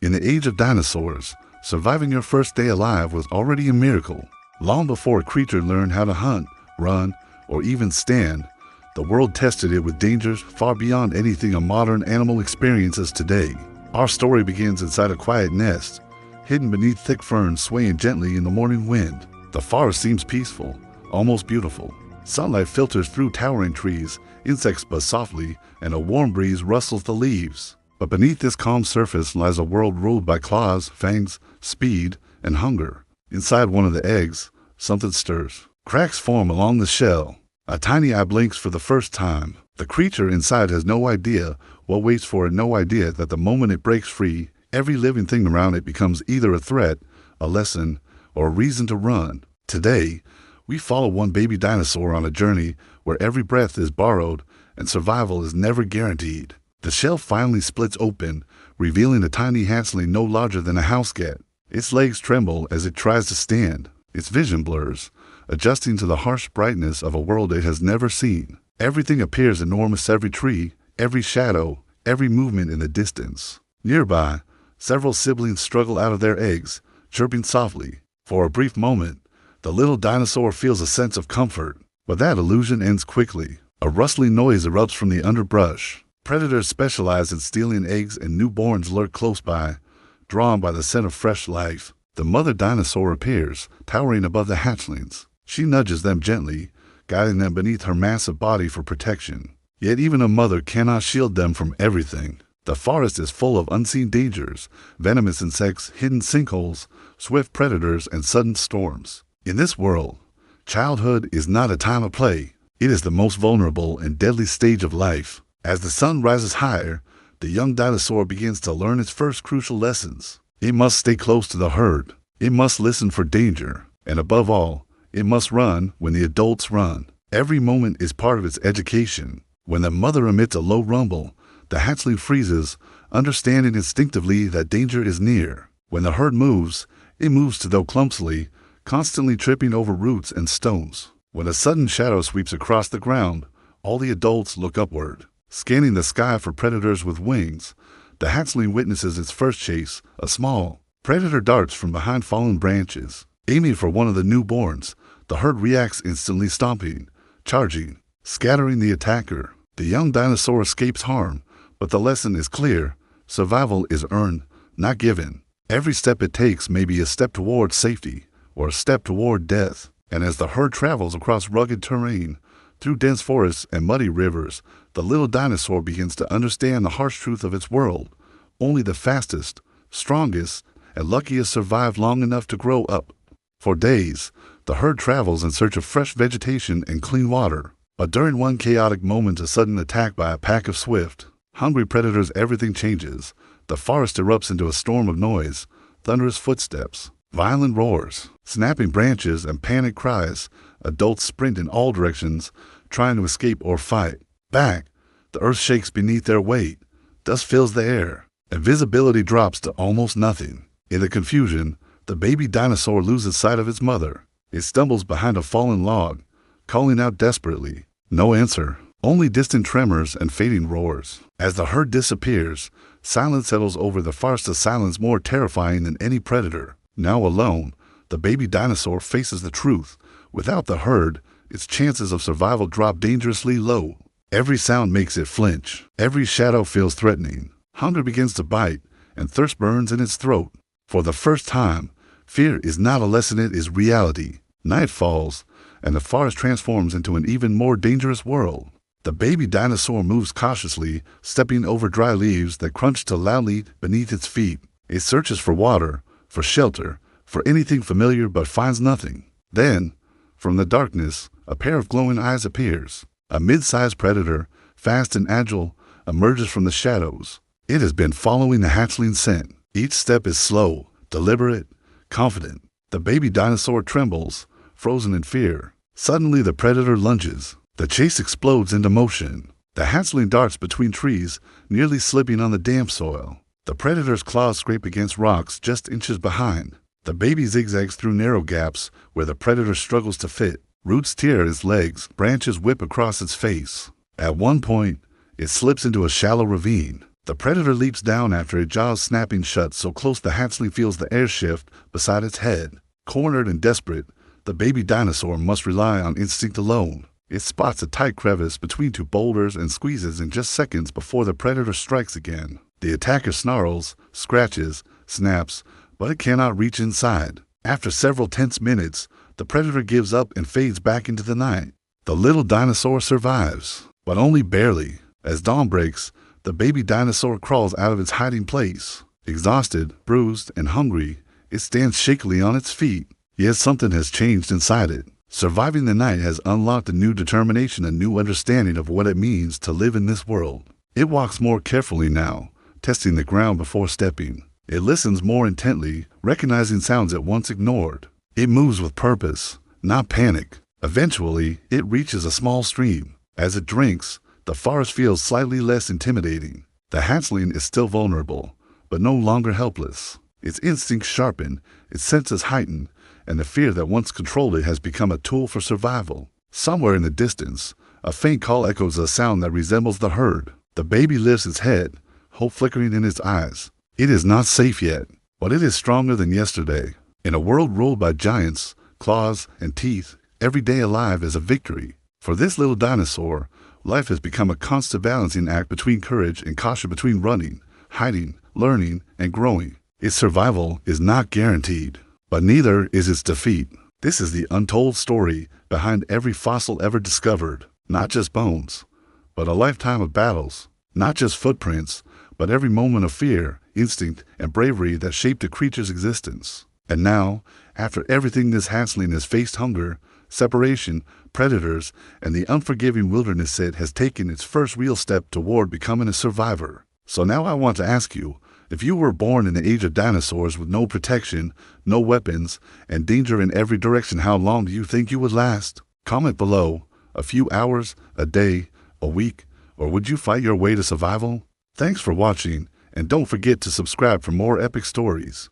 In the age of dinosaurs, surviving your first day alive was already a miracle. Long before a creature learned how to hunt, run, or even stand, the world tested it with dangers far beyond anything a modern animal experiences today. Our story begins inside a quiet nest, hidden beneath thick ferns swaying gently in the morning wind. The forest seems peaceful, almost beautiful. Sunlight filters through towering trees, insects buzz softly, and a warm breeze rustles the leaves. But beneath this calm surface lies a world ruled by claws, fangs, speed, and hunger. Inside one of the eggs, something stirs. Cracks form along the shell. A tiny eye blinks for the first time. The creature inside has no idea what waits for it, no idea that the moment it breaks free, every living thing around it becomes either a threat, a lesson, or a reason to run. Today, we follow one baby dinosaur on a journey where every breath is borrowed and survival is never guaranteed. The shell finally splits open, revealing a tiny hatchling no larger than a house cat. Its legs tremble as it tries to stand. Its vision blurs, adjusting to the harsh brightness of a world it has never seen. Everything appears enormous, every tree, every shadow, every movement in the distance. Nearby, several siblings struggle out of their eggs, chirping softly. For a brief moment, the little dinosaur feels a sense of comfort, but that illusion ends quickly. A rustling noise erupts from the underbrush. Predators specialize in stealing eggs, and newborns lurk close by, drawn by the scent of fresh life. The mother dinosaur appears, towering above the hatchlings. She nudges them gently, guiding them beneath her massive body for protection. Yet even a mother cannot shield them from everything. The forest is full of unseen dangers, venomous insects, hidden sinkholes, swift predators, and sudden storms. In this world, childhood is not a time of play. It is the most vulnerable and deadly stage of life. As the sun rises higher, the young dinosaur begins to learn its first crucial lessons. It must stay close to the herd. It must listen for danger. And above all, it must run when the adults run. Every moment is part of its education. When the mother emits a low rumble, the hatchling freezes, understanding instinctively that danger is near. When the herd moves, it moves to though clumsily, constantly tripping over roots and stones. When a sudden shadow sweeps across the ground, all the adults look upward. Scanning the sky for predators with wings, the hatchling witnesses its first chase. A small predator darts from behind fallen branches. Aiming for one of the newborns, the herd reacts instantly, stomping, charging, scattering the attacker. The young dinosaur escapes harm, but the lesson is clear. Survival is earned, not given. Every step it takes may be a step toward safety or a step toward death. And as the herd travels across rugged terrain, through dense forests and muddy rivers, the little dinosaur begins to understand the harsh truth of its world. Only the fastest, strongest, and luckiest survive long enough to grow up. For days, the herd travels in search of fresh vegetation and clean water. But during one chaotic moment, a sudden attack by a pack of swift, hungry predators, everything changes. The forest erupts into a storm of noise, thunderous footsteps, violent roars, snapping branches, and panic cries. Adults sprint in all directions, trying to escape or fight back. The earth shakes beneath their weight. Dust fills the air, and visibility drops to almost nothing. In the confusion, the baby dinosaur loses sight of its mother. It stumbles behind a fallen log, calling out desperately. No answer, only distant tremors and fading roars. As the herd disappears, silence settles over the forest, a silence more terrifying than any predator. Now alone, the baby dinosaur faces the truth. Without the herd, its chances of survival drop dangerously low. Every sound makes it flinch. Every shadow feels threatening. Hunger begins to bite, and thirst burns in its throat. For the first time, fear is not a lesson, it is reality. Night falls, and the forest transforms into an even more dangerous world. The baby dinosaur moves cautiously, stepping over dry leaves that crunch to loudly beneath its feet. It searches for water, for shelter, for anything familiar, but finds nothing. Then, from the darkness, a pair of glowing eyes appears. A mid-sized predator, fast and agile, emerges from the shadows. It has been following the hatchling's scent. Each step is slow, deliberate, confident. The baby dinosaur trembles, frozen in fear. Suddenly the predator lunges. The chase explodes into motion. The hatchling darts between trees, nearly slipping on the damp soil. The predator's claws scrape against rocks just inches behind. The baby zigzags through narrow gaps where the predator struggles to fit. Roots tear at its legs, branches whip across its face. At one point, it slips into a shallow ravine. The predator leaps down after its jaws snapping shut so close the hatchling feels the air shift beside its head. Cornered and desperate, the baby dinosaur must rely on instinct alone. It spots a tight crevice between two boulders and squeezes in just seconds before the predator strikes again. The attacker snarls, scratches, snaps, but it cannot reach inside. After several tense minutes, the predator gives up and fades back into the night. The little dinosaur survives, but only barely. As dawn breaks, the baby dinosaur crawls out of its hiding place. Exhausted, bruised, and hungry, it stands shakily on its feet. Yet something has changed inside it. Surviving the night has unlocked a new determination, a new understanding of what it means to live in this world. It walks more carefully now, testing the ground before stepping. It listens more intently, recognizing sounds it once ignored. It moves with purpose, not panic. Eventually, it reaches a small stream. As it drinks, the forest feels slightly less intimidating. The hatchling is still vulnerable, but no longer helpless. Its instincts sharpen, its senses heighten, and the fear that once controlled it has become a tool for survival. Somewhere in the distance, a faint call echoes a sound that resembles the herd. The baby lifts its head, hope flickering in its eyes. It is not safe yet, but it is stronger than yesterday. In a world ruled by giants, claws, and teeth, every day alive is a victory. For this little dinosaur, life has become a constant balancing act between courage and caution, between running, hiding, learning, and growing. Its survival is not guaranteed, but neither is its defeat. This is the untold story behind every fossil ever discovered. Not just bones, but a lifetime of battles. Not just footprints, but every moment of fear, instinct, and bravery that shaped a creature's existence. And now, after everything this hatchling has faced, hunger, separation, predators, and the unforgiving wilderness, it has taken its first real step toward becoming a survivor. So now I want to ask you, if you were born in the age of dinosaurs with no protection, no weapons, and danger in every direction, how long do you think you would last? Comment below. A few hours, a day, a week, or would you fight your way to survival? Thanks for watching, and don't forget to subscribe for more epic stories.